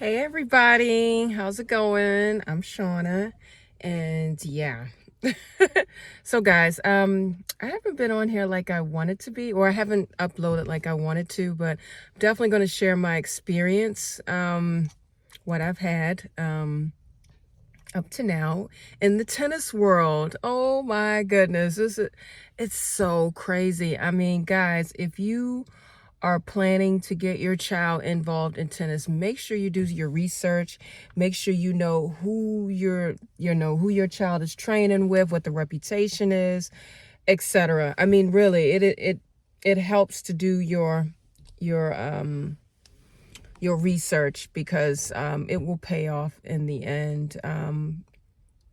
Hey everybody, how's it going? I'm Shauna, and yeah. So guys, I haven't been on here like I wanted to be, or I haven't uploaded like I wanted to, but I'm definitely going to share my experience, what I've had up to now in the tennis world. Oh my goodness, it's so crazy. I mean, guys, if you are planning to get your child involved in tennis, make sure you do your research. Make sure you know who who your child is training with, what the reputation is, etc. I mean, really, it helps to do your your research because it will pay off in the end.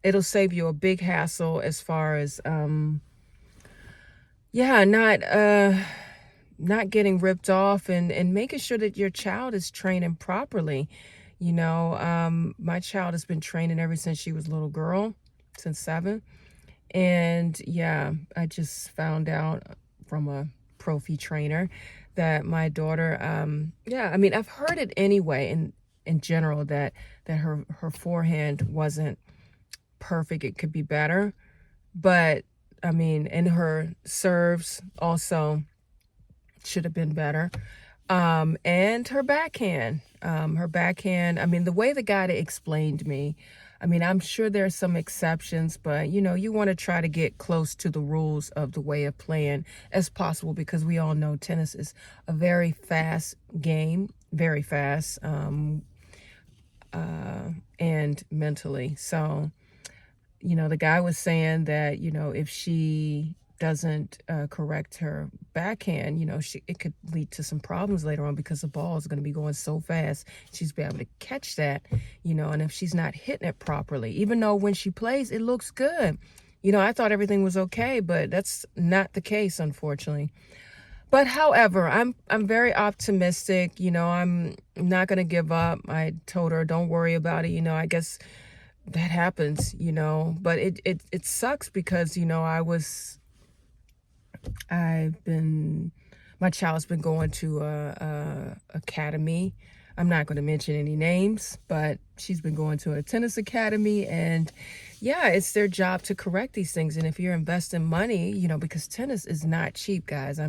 It'll save you a big hassle as far as yeah, not getting ripped off and making sure that your child is training properly. My child has been training ever since she was a little girl, since 7. And yeah, I just found out from a profi trainer that my daughter, yeah, I mean, I've heard it anyway in general that her forehand wasn't perfect. It could be better. But I mean, and her serves also should have been better. And her backhand. I mean, the way the guy explained me, I mean, I'm sure there are some exceptions, but you want to try to get close to the rules of the way of playing as possible because we all know tennis is a very fast game, very fast, and mentally. So, the guy was saying that, if she doesn't correct her backhand, it could lead to some problems later on because the ball is going to be going so fast. She's be able to catch that, and if she's not hitting it properly, even though when she plays, it looks good. I thought everything was okay, but that's not the case, unfortunately. But however, I'm very optimistic. I'm not going to give up. I told her, don't worry about it. I guess that happens, but it sucks because, my child's been going to a academy. I'm not going to mention any names, but she's been going to a tennis academy, and yeah, it's their job to correct these things. And if you're investing money, because tennis is not cheap, guys. I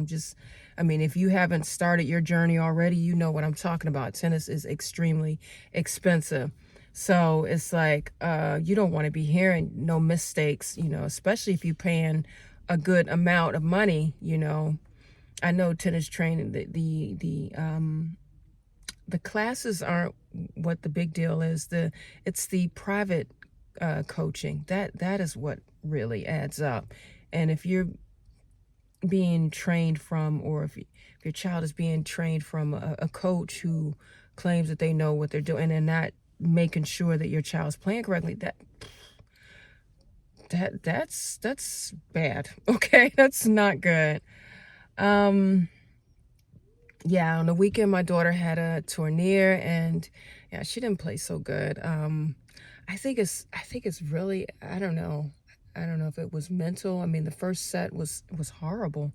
mean, if you haven't started your journey already, you know what I'm talking about. Tennis is extremely expensive. So it's like, you don't want to be hearing no mistakes, especially if you're paying a good. Of money. I know tennis training, the classes aren't what the big deal is. It's the private coaching that is what really adds up. And if you're being trained from, or if your child is being trained from a coach who claims that they know what they're doing and not making sure that your child's playing correctly, that's bad. Okay, that's not good. Yeah, on the weekend my daughter had a tournament, and yeah, she didn't play so good. I think it's really, I don't know. I don't know if it was mental. I mean, the first set was horrible.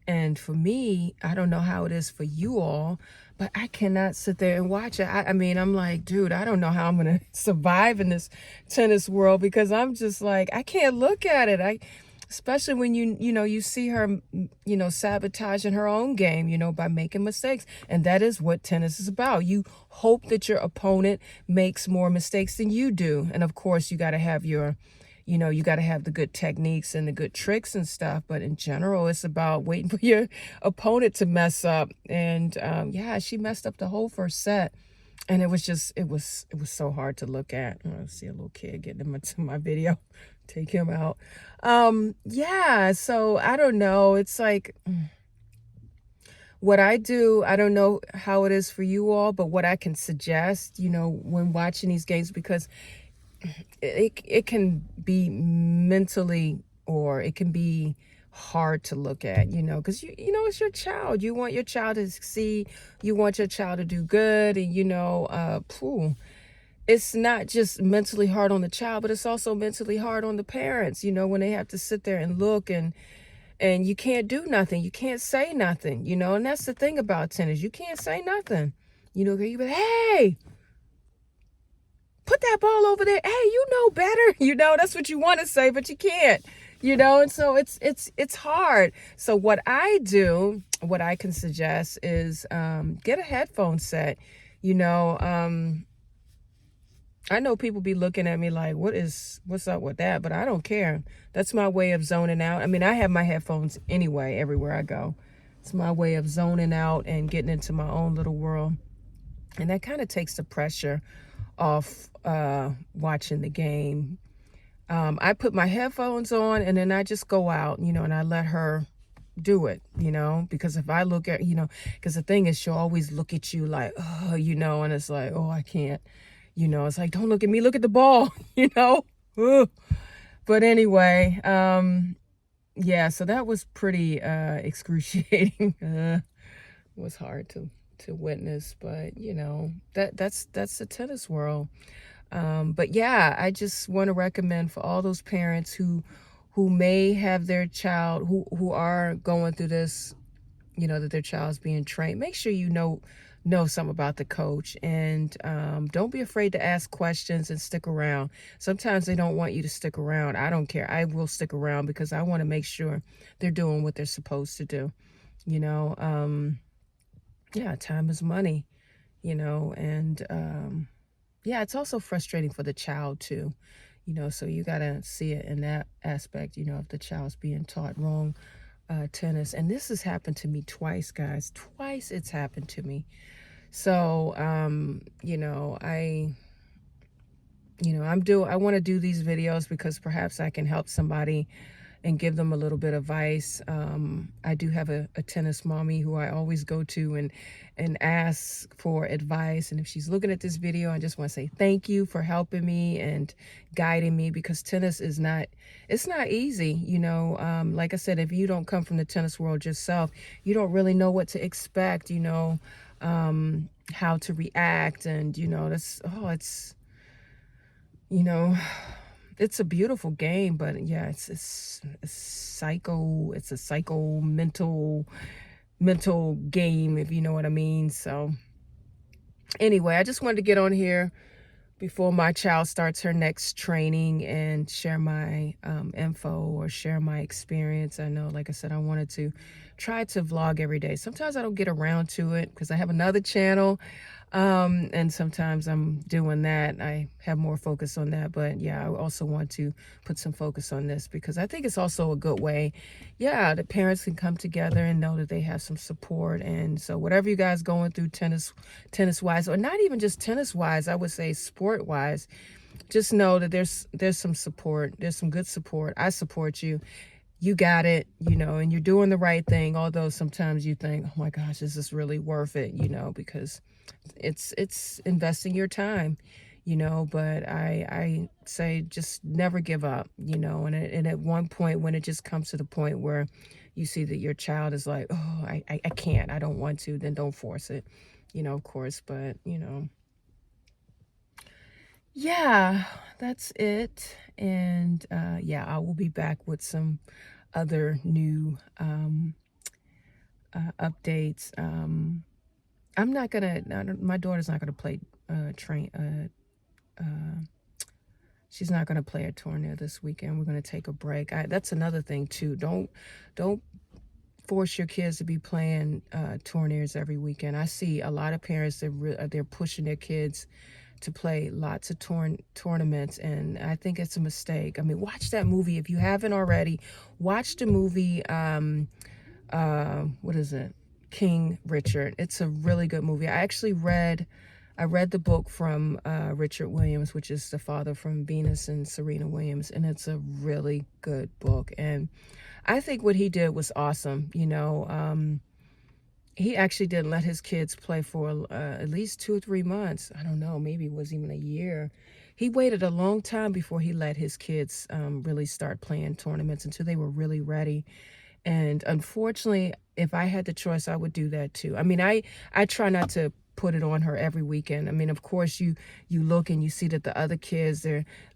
And for me, I don't know how it is for you all, but I cannot sit there and watch it. I mean, I'm like, dude, I don't know how I'm going to survive in this tennis world because I'm just like, I can't look at it. Especially when you see her, sabotaging her own game, by making mistakes. And that is what tennis is about. You hope that your opponent makes more mistakes than you do. And of course, you got to have you got to have the good techniques and the good tricks and stuff. But in general, it's about waiting for your opponent to mess up. And yeah, she messed up the whole first set. And it was so hard to look at. I see a little kid getting into my video. Take him out. Yeah, so I don't know. It's like what I do, I don't know how it is for you all, but what I can suggest, when watching these games, because it can be mentally, or it can be hard to look at, because it's your child. You want your child to succeed. You want your child to do good, and it's not just mentally hard on the child, but it's also mentally hard on the parents, when they have to sit there and look, and you can't do nothing. You can't say nothing, and that's the thing about tennis. You can't say nothing. You be like, hey, that ball over there. Hey, you know better. That's what you want to say, but you can't. And so it's hard. So what I can suggest is get a headphone set. You know, I know people be looking at me like, what's up with that? But I don't care. That's my way of zoning out. I mean, I have my headphones anyway, everywhere I go. It's my way of zoning out and getting into my own little world. And that kind of takes the pressure off watching the game. I put my headphones on and then I just go out, and I let her do it, because if I look at, because the thing is, she'll always look at you like, oh, and it's like, oh, I can't. It's like, don't look at me, look at the ball, Ugh. But anyway, yeah, so that was pretty excruciating. It was hard to witness, but that's the tennis world. But yeah, I just want to recommend for all those parents who may have their child who are going through this, that their child's being trained. Make sure you know something about the coach, and don't be afraid to ask questions and stick around. Sometimes they don't want you to stick around. I don't care. I will stick around because I want to make sure they're doing what they're supposed to do. Yeah, time is money, and yeah, it's also frustrating for the child too. So you got to see it in that aspect, if the child's being taught wrong tennis. And this has happened to me twice, guys. Twice it's happened to me. So, I want to do these videos because perhaps I can help somebody and give them a little bit of advice. I do have a tennis mommy who I always go to and ask for advice. And if she's looking at this video, I just want to say thank you for helping me and guiding me, because tennis it's not easy. Like I said, if you don't come from the tennis world yourself, you don't really know what to expect, how to react. And, it's a beautiful game, but yeah, it's a psycho mental game, if you know what I mean. So anyway, I just wanted to get on here before my child starts her next training and share my info or share my experience. I know, like I said, I wanted to try to vlog every day. Sometimes I don't get around to it because I have another channel, and sometimes I'm doing that. I have more focus on that, but yeah, I also want to put some focus on this because I think it's also a good way, yeah, the parents can come together and know that they have some support. And so whatever you guys going through tennis wise, or not even just tennis wise, I would say sport wise, just know that there's some support. There's some good support. I support you. You got it, and you're doing the right thing. Although sometimes you think, oh my gosh, is this really worth it? Because it's investing your time, but I say just never give up, and at one point when it just comes to the point where you see that your child is like, oh, I can't, I don't want to, then don't force it, of course. But, yeah, that's it. And yeah, I will be back with some other new updates. I'm not gonna, my daughter's not gonna play she's not gonna play a tournament this weekend. We're gonna take a break. That's another thing too. Don't force your kids to be playing tournaments every weekend. I see a lot of parents that they're pushing their kids to play lots of tournaments, and I think it's a mistake. I mean, watch that movie if you haven't already. Watch the movie. What is it? King Richard. It's a really good movie. I read the book from Richard Williams, which is the father from Venus and Serena Williams, and it's a really good book. And I think what he did was awesome. He actually didn't let his kids play for at least 2 or 3 months. I don't know, maybe it was even a year. He waited a long time before he let his kids really start playing tournaments until they were really ready. And unfortunately, if I had the choice, I would do that too. I mean, I try not to put it on her every weekend. I mean, of course, you look and you see that the other kids,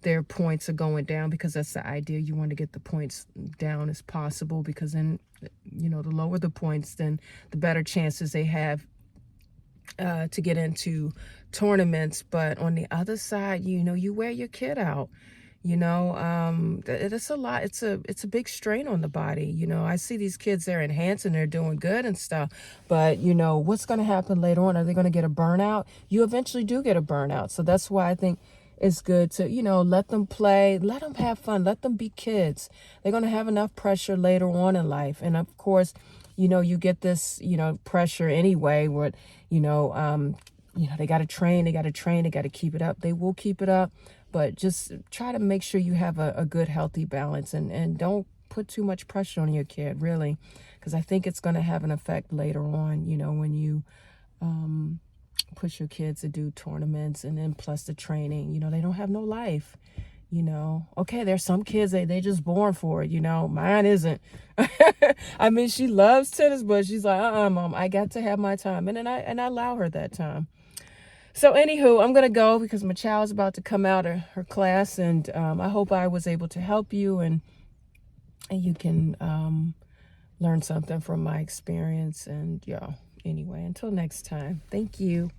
their points are going down, because that's the idea. You want to get the points down as possible, because then, the lower the points, then the better chances they have to get into tournaments, but on the other side, you wear your kid out. It's a lot. It's a big strain on the body. I see these kids, they're enhancing, they're doing good and stuff, but what's going to happen later on? Are they going to get a burnout? You eventually do get a burnout. So that's why I think it's good to, let them play, let them have fun, let them be kids. They're going to have enough pressure later on in life. And of course, you get this, pressure anyway, where, they got to train, they got to keep it up. They will keep it up, but just try to make sure you have a good, healthy balance, and don't put too much pressure on your kid, really, because I think it's going to have an effect later on, when you push your kids to do tournaments, and then plus the training. They don't have no life. Okay, there's some kids, they just born for it. Mine isn't. I mean, she loves tennis, but she's like, Mom, I got to have my time. And I allow her that time. So anywho, I'm going to go because my child's about to come out of her class, and I hope I was able to help you, and you can learn something from my experience. And anyway, until next time, thank you.